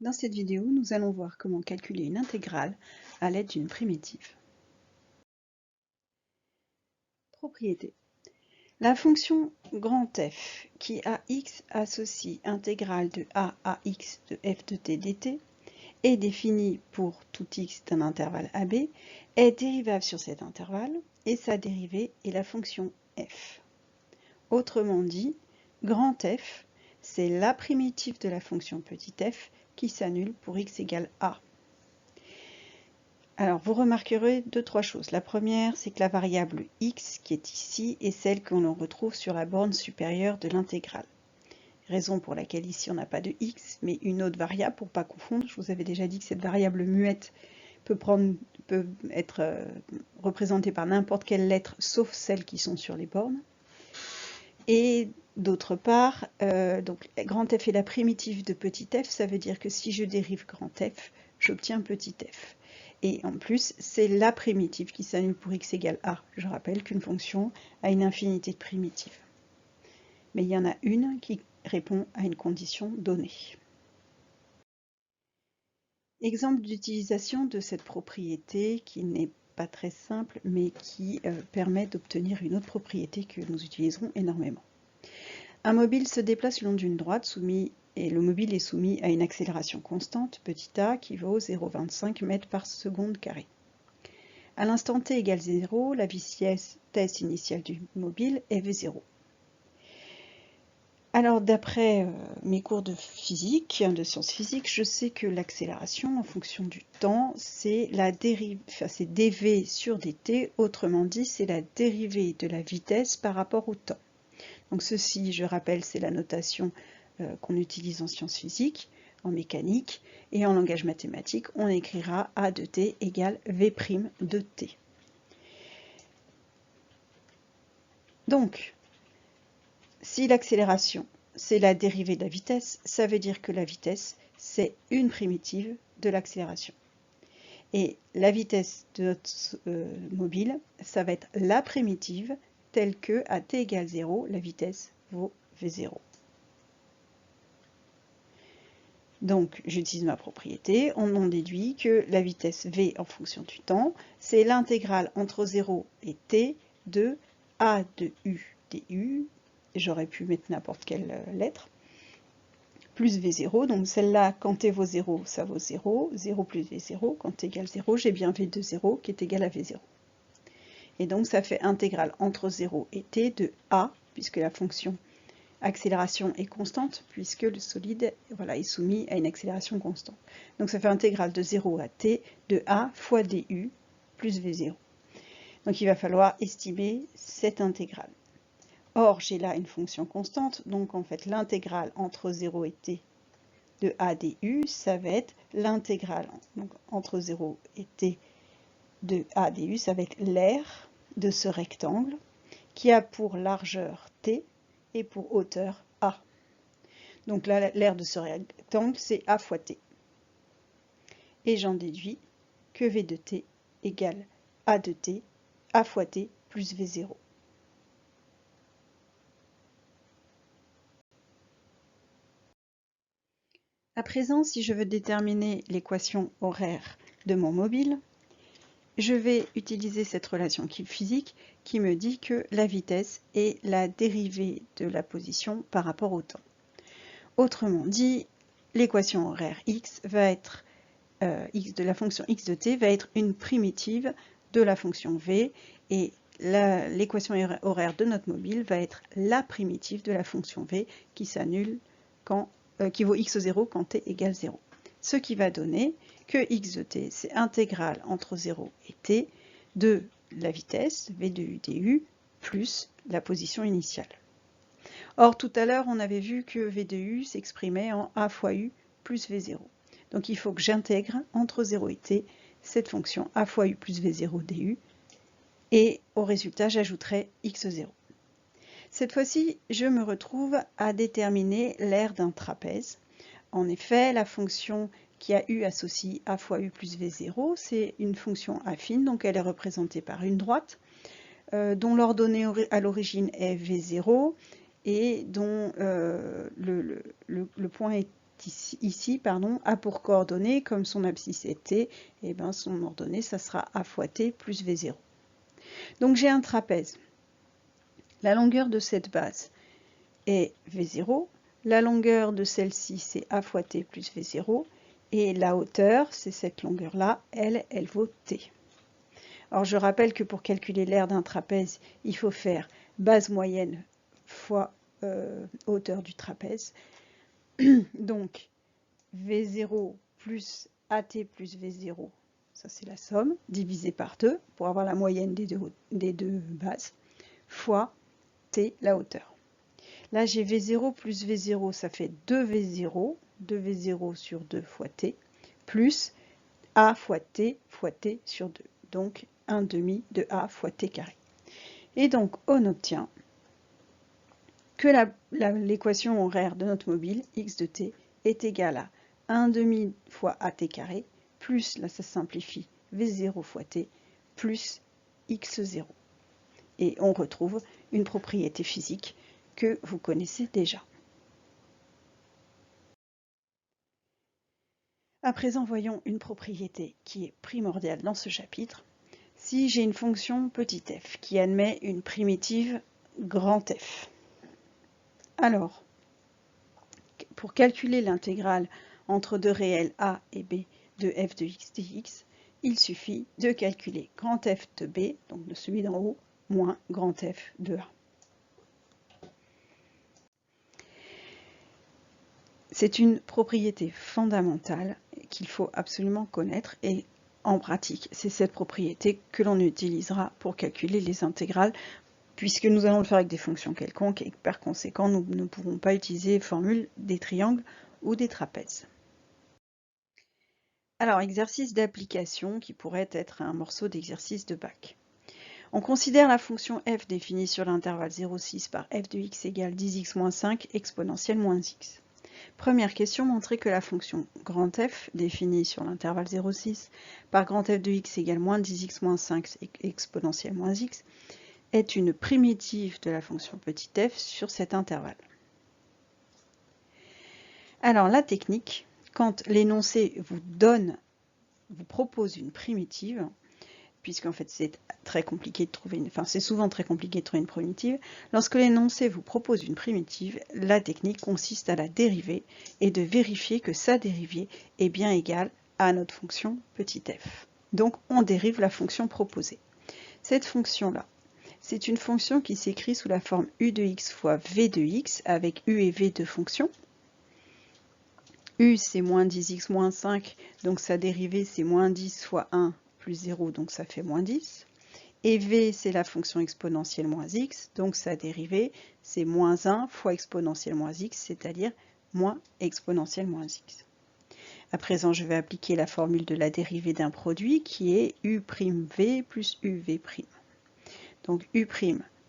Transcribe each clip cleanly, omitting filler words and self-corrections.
Dans cette vidéo, nous allons voir comment calculer une intégrale à l'aide d'une primitive. Propriété. La fonction grand F qui à x associe intégrale de a à x de f de t dt est définie pour tout x d'un intervalle ab est dérivable sur cet intervalle et sa dérivée est la fonction f. Autrement dit, grand F, c'est la primitive de la fonction petit f qui s'annule pour x égale a. Alors, vous remarquerez deux, trois choses. La première, c'est que la variable x qui est ici est celle que l'on retrouve sur la borne supérieure de l'intégrale. Raison pour laquelle ici on n'a pas de x, mais une autre variable pour ne pas confondre. Je vous avais déjà dit que cette variable muette peut être représentée par n'importe quelle lettre sauf celles qui sont sur les bornes. Et d'autre part, donc grand F est la primitive de petit f, ça veut dire que si je dérive grand F, j'obtiens petit f. Et en plus, c'est la primitive qui s'annule pour x égale a. Je rappelle qu'une fonction a une infinité de primitives. Mais il y en a une qui répond à une condition donnée. Exemple d'utilisation de cette propriété qui n'est pas très simple, mais qui permet d'obtenir une autre propriété que nous utiliserons énormément. Un mobile se déplace le long d'une droite et le mobile est soumis à une accélération constante, petit a, qui vaut 0,25 mètres par seconde carrée. À l'instant t égale 0, la vitesse initiale du mobile est v0. Alors d'après mes cours de physique, de sciences physiques, je sais que l'accélération en fonction du temps, c'est la dérive, c'est dv sur dt, autrement dit c'est la dérivée de la vitesse par rapport au temps. Donc ceci, je rappelle, c'est la notation qu'on utilise en sciences physiques, en mécanique, et en langage mathématique, on écrira a de t égale v' de t. Donc, si l'accélération, c'est la dérivée de la vitesse, ça veut dire que la vitesse, c'est une primitive de l'accélération. Et la vitesse de notre mobile, ça va être la primitive telle que à t égale 0, la vitesse vaut v0. Donc, j'utilise ma propriété, on en déduit que la vitesse v en fonction du temps, c'est l'intégrale entre 0 et t de a de u du, j'aurais pu mettre n'importe quelle lettre, plus v0, donc celle-là, quand t vaut 0, ça vaut 0, 0 plus v0, quand t égale 0, j'ai bien v de 0 qui est égal à v0. Et donc ça fait intégrale entre 0 et t de a, puisque la fonction accélération est constante, puisque le solide est soumis à une accélération constante. Donc ça fait intégrale de 0 à t de a fois du plus v0. Donc il va falloir estimer cette intégrale. Or, j'ai là une fonction constante, donc en fait l'intégrale entre 0 et t de a du, ça va être l'intégrale entre 0 et t de a du, ça va être l'aire de ce rectangle qui a pour largeur t et pour hauteur a. Donc là, l'aire de ce rectangle, c'est a fois t. Et j'en déduis que v de t égale a de t, a fois t plus v0. À présent, si je veux déterminer l'équation horaire de mon mobile, je vais utiliser cette relation physique qui me dit que la vitesse est la dérivée de la position par rapport au temps. Autrement dit, l'équation horaire x va être x de la fonction x de t va être une primitive de la fonction v et l'équation horaire de notre mobile va être la primitive de la fonction v qui s'annule qui vaut x0 quand t égale 0. Ce qui va donner que x de t, c'est intégrale entre 0 et t de la vitesse, v de u du, plus la position initiale. Or, tout à l'heure, on avait vu que v de u s'exprimait en a fois u plus v0. Donc, il faut que j'intègre entre 0 et t cette fonction a fois u plus v0 du, et au résultat, j'ajouterai x0. Cette fois-ci, je me retrouve à déterminer l'aire d'un trapèze. En effet, la fonction qui a u associe a fois u plus v0, c'est une fonction affine, donc elle est représentée par une droite, dont l'ordonnée à l'origine est v0, et dont le point est ici, a pour coordonnées, comme son abscisse est t, et bien son ordonnée, ça sera a fois t plus v0. Donc j'ai un trapèze. La longueur de cette base est v0, la longueur de celle-ci, c'est a fois t plus v0, et la hauteur, c'est cette longueur-là, elle vaut t. Alors je rappelle que pour calculer l'aire d'un trapèze, il faut faire base moyenne fois hauteur du trapèze. Donc V0 plus AT plus V0, ça c'est la somme, divisé par 2 pour avoir la moyenne des deux bases, fois T, la hauteur. Là j'ai V0 plus V0, ça fait 2V0, 2V0 sur 2 fois T, plus A fois T sur 2. Donc 1 demi de A fois T carré. Et donc on obtient que l'équation horaire de notre mobile, x de t, est égale à 1 demi fois at carré, plus, là ça simplifie, v0 fois t, plus x0. Et on retrouve une propriété physique que vous connaissez déjà. À présent, voyons une propriété qui est primordiale dans ce chapitre. Si j'ai une fonction petit f qui admet une primitive grand F, alors, pour calculer l'intégrale entre deux réels a et b de f de x dx, il suffit de calculer grand F de b, donc de celui d'en haut, moins grand F de a. C'est une propriété fondamentale qu'il faut absolument connaître et en pratique, c'est cette propriété que l'on utilisera pour calculer les intégrales puisque nous allons le faire avec des fonctions quelconques et par conséquent, nous ne pourrons pas utiliser les formules des triangles ou des trapèzes. Alors, exercice d'application qui pourrait être un morceau d'exercice de bac. On considère la fonction f définie sur l'intervalle 0,6 par f de x égale 10x moins 5 exponentielle moins x. Première question, montrer que la fonction grand F définie sur l'intervalle 0,6 par grand F de x égale moins 10x moins 5 exponentielle moins x est une primitive de la fonction petit f sur cet intervalle. Alors la technique, quand l'énoncé vous propose une primitive, puisqu'en fait c'est très compliqué de trouver c'est souvent très compliqué de trouver une primitive, lorsque l'énoncé vous propose une primitive, la technique consiste à la dériver et de vérifier que sa dérivée est bien égale à notre fonction petit f. Donc on dérive la fonction proposée. Cette fonction-là, c'est une fonction qui s'écrit sous la forme u de x fois v de x, avec u et v de fonctions. U c'est moins 10x moins 5, donc sa dérivée c'est moins 10 fois 1 plus 0, donc ça fait moins 10. Et v c'est la fonction exponentielle moins x, donc sa dérivée c'est moins 1 fois exponentielle moins x, c'est-à-dire moins exponentielle moins x. À présent, je vais appliquer la formule de la dérivée d'un produit qui est u' v plus uv'. Donc u'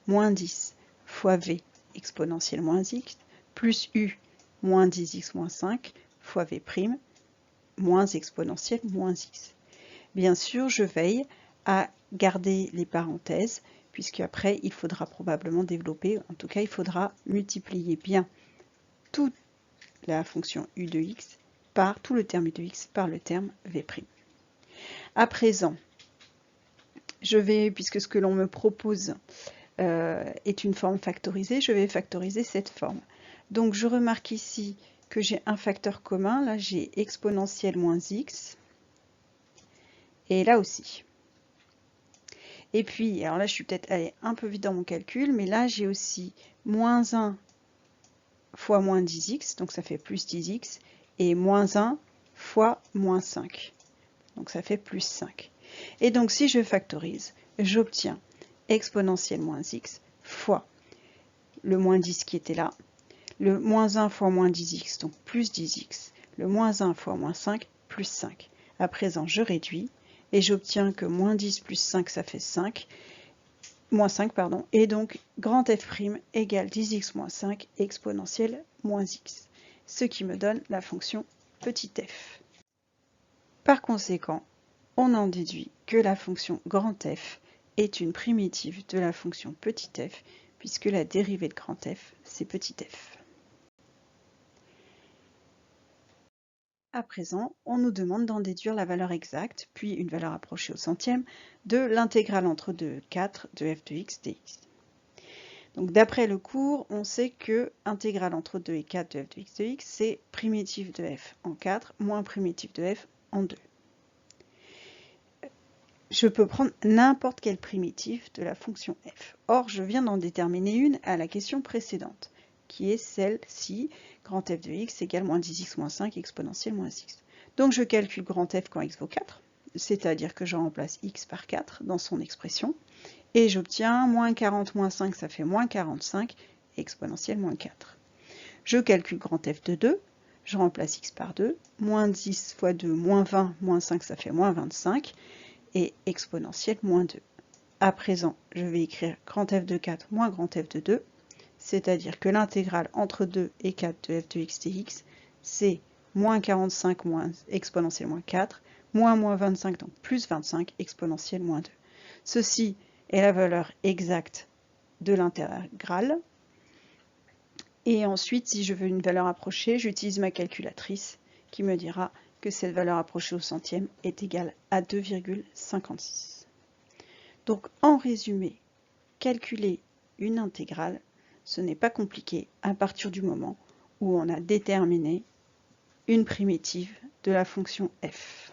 moins 10 fois v exponentielle moins x plus u moins 10x moins 5 fois v' moins exponentielle moins x. Bien sûr, je veille à garder les parenthèses, puisque après il faudra probablement développer, en tout cas il faudra multiplier bien toute la fonction u de x par tout le terme u de x par le terme v'. À présent, je vais, puisque ce que l'on me propose est une forme factorisée, je vais factoriser cette forme. Donc je remarque ici que j'ai un facteur commun, là j'ai exponentielle moins x, et là aussi. Et puis, alors là je suis peut-être allé un peu vite dans mon calcul, mais là j'ai aussi moins 1 fois moins 10x, donc ça fait plus 10x, et moins 1 fois moins 5, donc ça fait plus 5. Et donc si je factorise, j'obtiens exponentielle moins x fois le moins 10 qui était là, le moins 1 fois moins 10x, donc plus 10x, le moins 1 fois moins 5, plus 5. À présent, je réduis, et j'obtiens que moins 10 plus 5, ça fait 5, moins 5, pardon, et donc grand F' égale 10x moins 5 exponentielle moins x, ce qui me donne la fonction petit f. Par conséquent, on en déduit que la fonction grand F est une primitive de la fonction petit f, puisque la dérivée de grand F, c'est petit f. À présent, on nous demande d'en déduire la valeur exacte, puis une valeur approchée au centième, de l'intégrale entre 2 et 4 de f de x dx. Donc d'après le cours, on sait que intégrale entre 2 et 4 de f de x de x, c'est primitif de f en 4 moins primitif de f en 2. Je peux prendre n'importe quelle primitive de la fonction f. Or, je viens d'en déterminer une à la question précédente, qui est celle-ci, grand f de x égale moins 10x moins 5 exponentielle moins x. Donc je calcule grand f quand x vaut 4, c'est-à-dire que je remplace x par 4 dans son expression, et j'obtiens moins 40 moins 5, ça fait moins 45, exponentielle moins 4. Je calcule grand f de 2, je remplace x par 2, moins 10 fois 2, moins 20, moins 5, ça fait moins 25, et exponentielle moins 2. À présent, je vais écrire grand f de 4 moins grand f de 2, c'est-à-dire que l'intégrale entre 2 et 4 de f de x dx, c'est moins 45 moins exponentielle moins 4, moins 25, donc plus 25, exponentielle moins 2. Ceci est la valeur exacte de l'intégrale. Et ensuite, si je veux une valeur approchée, j'utilise ma calculatrice qui me dira que cette valeur approchée au centième est égale à 2,56. Donc en résumé, calculer une intégrale, ce n'est pas compliqué à partir du moment où on a déterminé une primitive de la fonction f.